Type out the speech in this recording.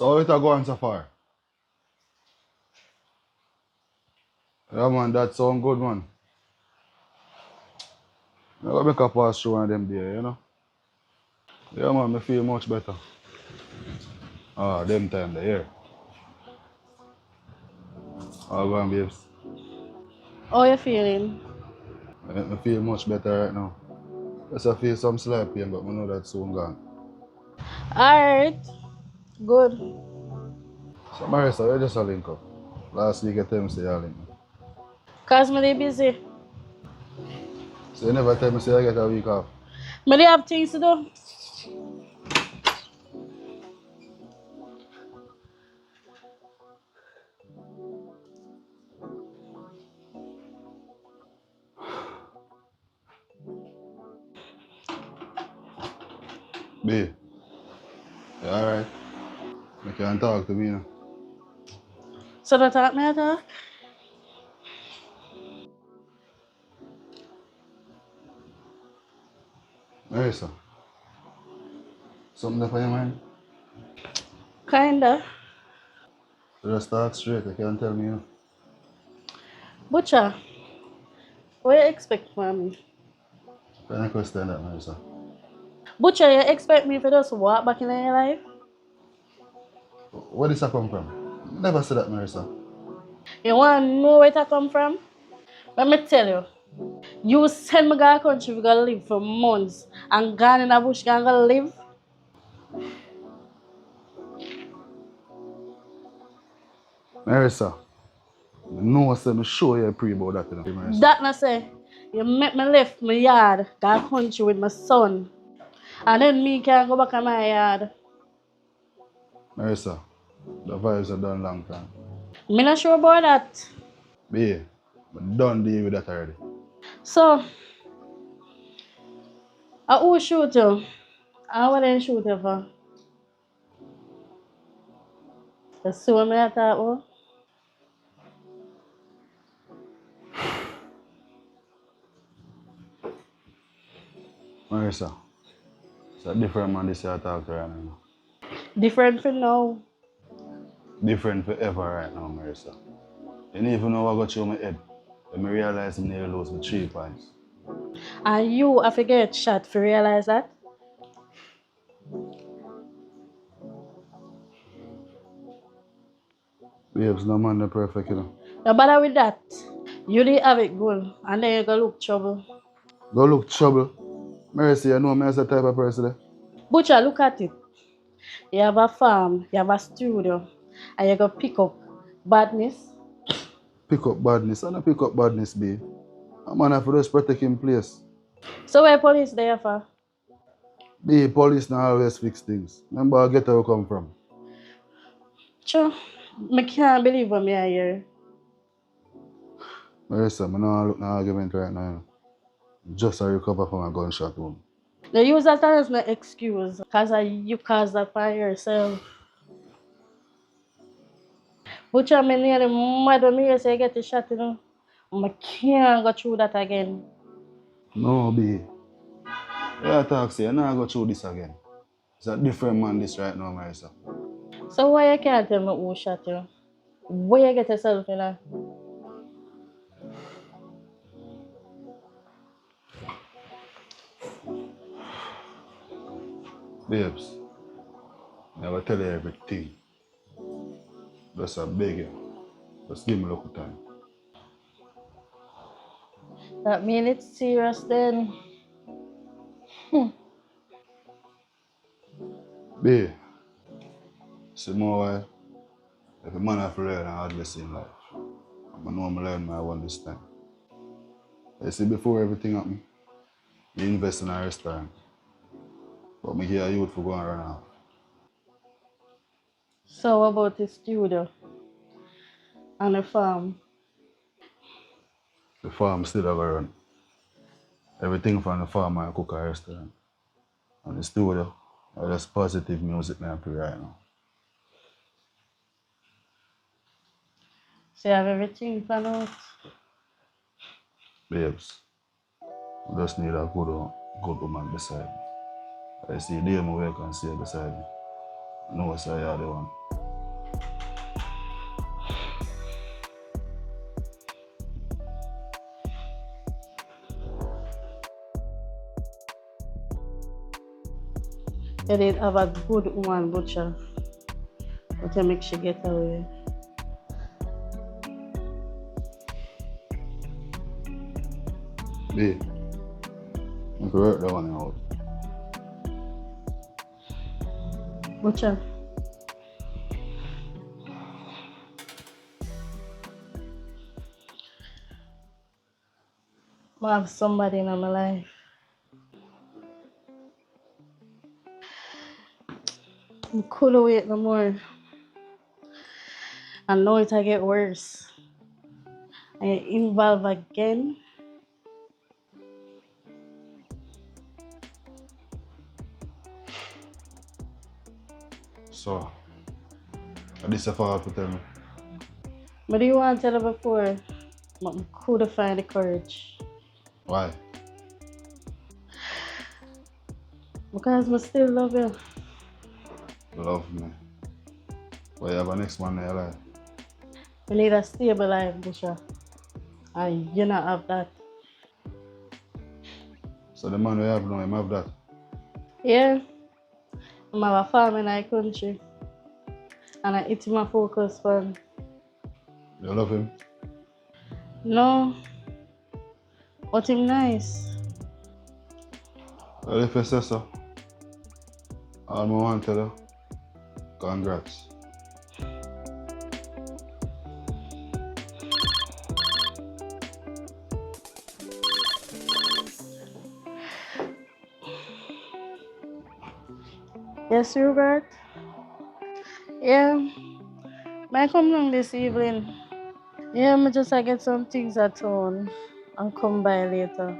So how it a going so far? Yeah man, that sound good man. I gotta make a pass through one of them there, you know? Yeah man, I feel much better. Ah, them time there, yeah. All going babes. How you feeling? I feel much better right now. Yes, I feel some slight pain, but I know that's soon gone. Alright. Good. So Marisa, you just a link up. Last week you tell me say you link up. Cause me dey busy. So you never tell me say I get a week off. Me dey have things to do. B, you alright? You can talk to me now. So don't talk me talk. Marisa, something up on your mind? Kinda. So just talk straight, you can't tell me you. Butcha, what you expect from me? Can I question that, Marisa? Butcha, you expect me to just walk back in your life? Where does that come from? Never said that, Marisa. You wanna know where it come from? Let me tell you. You send me to a country we gonna live for months and gone in the bush gonna live. Marisa, no, say me show you pre about that, you know, Marisa. That not say you make me left my yard, go a country with my son. And then me can go back in my yard. Marisa, the vibes are done long time. Me not sure about that. B, I'm done deal with that already. So, who shoot you? I want to shoot you for. You see what me at that one? Marisa, it's a different man this year I talk to right now. Different from now. Different forever right now, Marisa. You don't even know what got through my head. When I realized I nearly lost my 3 points. And you have to get shot to realize that. Babes, no man, they're perfect, you know. No bother with that. You did have it good. And then you go look trouble. Go look trouble. Marisa, you know me as a type of person there. Butcher, look at it. You have a farm, you have a studio, and you go pick up badness. Pick up badness. I don't pick up badness, babe. A man have to just protect him place. So where police there for? The police now always fix things. Remember, I get where I come from. Sure. I can't believe what me I hear. Marisa, I don't look no argument right now. You know. Just a recover from a gunshot wound. You use that as an excuse because you caused that by yourself. Butcher, me nearly mad when me hear say you get the shot, you know. I can't go through that again. No, B. Yeah, talk say, you not go through this again. It's a different man this right now, Marisa. So why you can't tell me who shot you? Where you get yourself in a? Babes, I will tell you everything. Just I beg you. Just give me a little time. That mean it's serious then. B, see more while. If a man have to learn hard lesson in life, I know I'm learning my one this time. You see, before everything happened, you invest in a restaurant. But me hear youth for go and run off. So what about the studio and the farm? The farm still have a run. Everything from the farm I cook a restaurant. And the studio, I just positive music me I play right now. So you have everything planned out. Babes, I just need a good woman beside me. I see the day my work and see her beside me. No, sir, you're the one. You did have a good woman, Butcha, but you make she get away. B, you can work that one out. Butcha, I have somebody in my life. I couldn't wait no more. I know it'll get worse. I involved again. So, this is for to tell me. But do you want to tell her before? But I couldn't find the courage. Why? Because I still love you. Love me. But you have a next man in your life. I need a stable life, Butcha. And you not have that. So the man we have now, him have that. Yeah, I have a farm in our country. And it's my focus on. You love him? No, but him nice. Well, if you say so, all I want to tell you, congrats. Yes, Robert? Yeah, may I come down this evening? Yeah, I just I get some things at home and come by later.